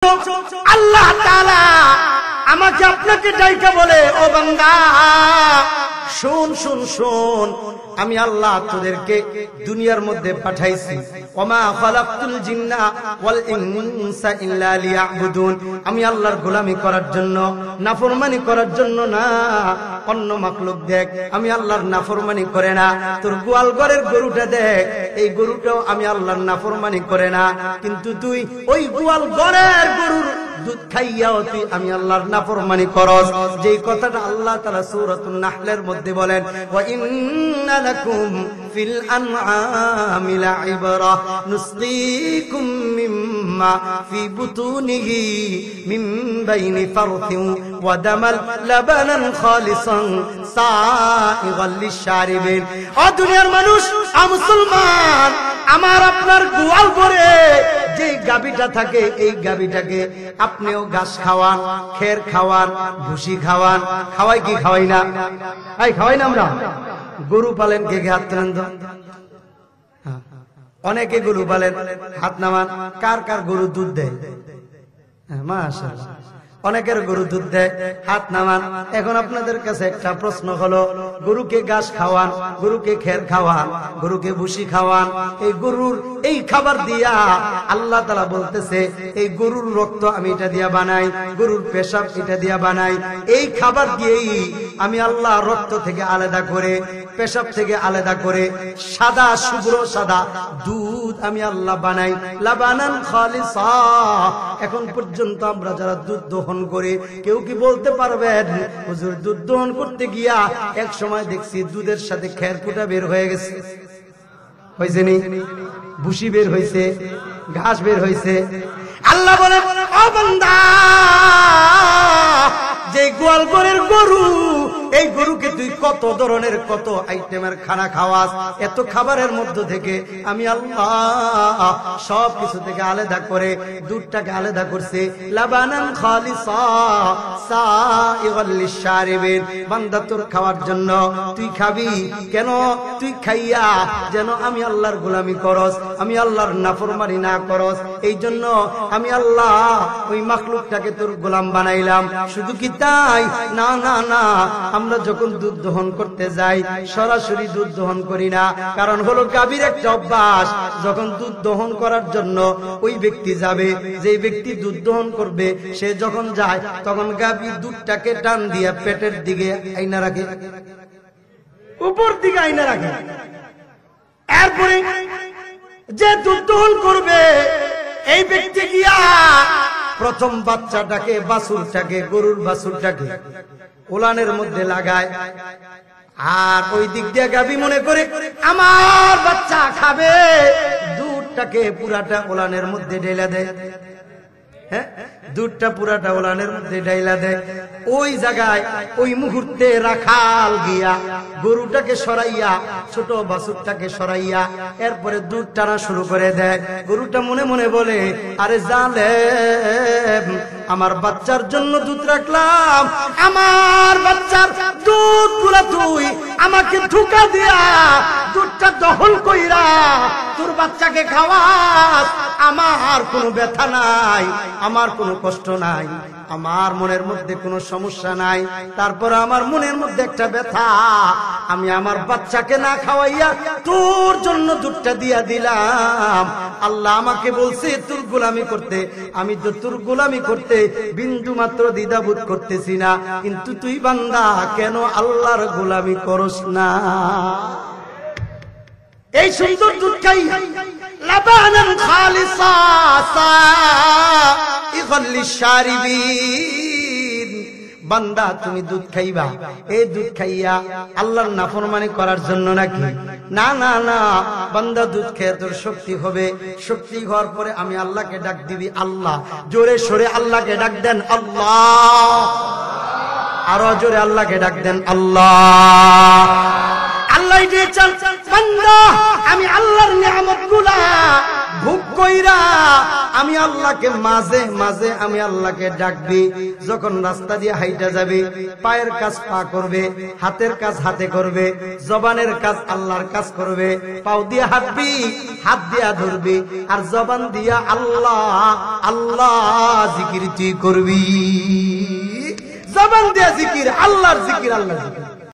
আল্লাহ তাআলা আমাকে আপনাকে ডাইকা বলে, ও বান্দা শুন শুন শুন, আমি আল্লাহ তোদেরকে দুনিয়ার মধ্যে পাঠাইছি। ওমা খালাকতুল জিন্না ওয়াল ইনসা ইল্লা লিয়াবুদুন, আমি আল্লাহর গোলামি করার জন্য, নাফরমানি করার জন্য না। অন্য মাখলুক দেখ, আমি আল্লাহর নাফরমানি করে না। তোর গোয়াল ঘরের গরুটা দেখ, এই গরুটাও আমি আল্লাহর নাফরমানি করে না। কিন্তু তুই ওই গোয়াল ঘরের গরুর দুধ খাইয়াও তুই আমি আল্লাহর নাফরমানি করস। যেই কথাটা আল্লাহ তাআলা সূরাতুন নাহলের মধ্যে বলেন, ওয়া ইন্না লাকুম ফিল আনআমি লাইবরা নুসকিকুম মিম্মা ফি বুতুনিহি মিন বাইনি ফারথিন ওয়া দামাল লাবানান খালিসান সাইগাল লিশারিবিন। ও দুনিয়ার মানুষ, ও মুসলমান, আমার আপনার গোয়াল ঘরে যে গাভীটা থাকে, এই গাভীটাকে আপনিও ঘাস খাওয়ান, খের খাওয়ান, ভুসি খাওয়ান। খাওয়াই কি খাওয়াই না? এই খাওয়াই না আমরা? গরু পালেন কে কে? হাত তুলেন তো। অনেকে গরু পালেন, হাত নামান। কার কার গরু দুধ দেয়? মাশাআল্লাহ, অনেকের গরু দুধ দেয়, হাত নামান। এখন আপনাদের কাছে একটা প্রশ্ন হলো, গরুকে ঘাস খাওয়ান, গরুকে খের খাওয়ান, গরুকে ভুসি খাওয়ান, এই গরুর এই খাবার দিয়া আল্লাহ তাআলা বলতেছে, এই গরুর রক্ত আমি এটা দিয়া বানাই, গরুর পেশাব এটা দিয়া বানাই। এই খাবার দিয়েই আমি আল্লাহ রক্ত থেকে আলাদা করে, পেশাব থেকে আলাদা করে সাদা, শুভ্র সাদা দুধ আমি আল্লাহ বানাই, লাবানান খালিসা। এখন পর্যন্ত আমরা যারা দুধ দহন করি, কেউ কি বলতে পারবেন হুজুর দুধ দহন করতে গিয়া এক সময় দেখছি দুধের সাথে খের কুটা বের হয়ে গেছে? হয়েছে নি? ভুসি বের হয়েছে, ঘাস বের হয়েছে। আল্লাহ বলে, ও বান্দা, যে গোয়াল ঘরের গরু, এই গরুকে তুই কত ধরনের, কত আইটেমের খানা খাওয়াস, এত খাবারের মধ্য থেকে আমি আল্লাহ সব কিছু থেকে আলাদা করে দুধটাকে আলাদা করছে, লাবানান খালিসা সাইগাল লিশারিবিন। বান্দা, তোর খাওয়ার জন্য তুই খাবি কেন? তুই খাইয়া যেন আমি আল্লাহর গোলামি করস, আমি আল্লাহর নাফরমানি না করস। এই জন্য আমি আল্লাহ ওই মাখলুকটাকে তোর গোলাম বানাইলাম। শুধু কি তাই? না না না, আমরা যখন দুধ দহন করতে যাই সরাসরি দুধ দহন করি না। কারণ হলো গাভীর একটা অভ্যাস, যখন দুধ দহন করার জন্য ওই ব্যক্তি যাবে, যে ব্যক্তি দুধ দহন করবে, সে যখন যায় তখন গাভী দুধটাকে টান দিয়ে পেটের দিকে আইনা রাখে, উপর দিকে আইনা রাখে। এরপরে যে দুধ দহন করবে, এই ব্যক্তি গিয়া প্রথম বাচ্চাটাকে, বাছুরটাকে, গরুর বাছুরটাকে ওলানের মধ্যে লাগায়, আর ওই দিক দিয়ে গাভী মনে করে আমার বাচ্চা খাবে, দুধটাকে পুরাটা ওলানের মধ্যে ঢেলা দেয়। হ্যাঁ, দুধটা পুরাটা ওলানের মধ্যে ঢাইলা দেয়। ওই জায়গায় ওই মুহূর্তে রাখাল গিয়া গরুটাকে সরাইয়া, ছোট বাছুরটাকে সরাইয়া এরপরে দুধ টানা শুরু করে দেয়। গরুটা মনে মনে বলে, আরে জালেম, আমার বাচ্চার জন্য দুধ রাখলাম, আমার বাচ্চার দুধ গুলা তুই আমাকে ধোঁকা দিয়া দুধটা দহন কইরা তোর বাচ্চাকে খাওয়াস। আমার কোনো ব্যথা নাই, আমার কোনো কষ্ট নাই, আমার মনের মধ্যে কোনো সমস্যা নাই, তারপর আমার মনের মধ্যে একটা ব্যথা, আমি আমার বাচ্চাকে না খাওয়াইয়া তোর জন্য দুধটা দিয়া দিলাম। আল্লাহ আমাকে বলছে তোর গোলামি করতে, আমি তো তোর গোলামি করতে বিন্দু মাত্র দ্বিধাবোধ করতেছি না, কিন্তু তুই বান্দা কেন আল্লাহর গোলামি করস না? এই সুন্দর দুধ খাই, লাবানান খালিসা সাইগাল লিশারিবিন। বান্দা, তুমি দুধ খাইবা, এই দুধ খাইয়া আল্লাহর নাফরমানি করার জন্য নাকি? না না না, বান্দা দুধ খেয়ে তোর শক্তি হবে, শক্তি হওয়ার পরে আমি আল্লাহকে ডাক দিবি আল্লাহ। জোরে সরে আল্লাহকে ডাক দেন আল্লাহ, আরো জোরে আল্লাহকে ডাক দেন আল্লাহ। আল্লাহ দিয়েছেন বান্দা, আমি আল্লাহর নিয়ামত গুলা ভুক কইরা আমি আল্লাহকে মাঝে মাঝে আমি আল্লাহকে ডাকবি। যখন রাস্তা দিয়ে হাইটা যাবে, পায়ের কাজ পা করবে, হাতের কাজ হাতে করবে, জবানের কাজ আল্লাহর কাজ করবে। পাও দিয়ে হাঁটবি, হাত দিয়া ধরবি, আর জবান দিয়া আল্লাহ আল্লাহ জিকির তুই করবি। জবান দিয়া জিকির, আল্লাহর জিকির, আল্লাহর জিকির।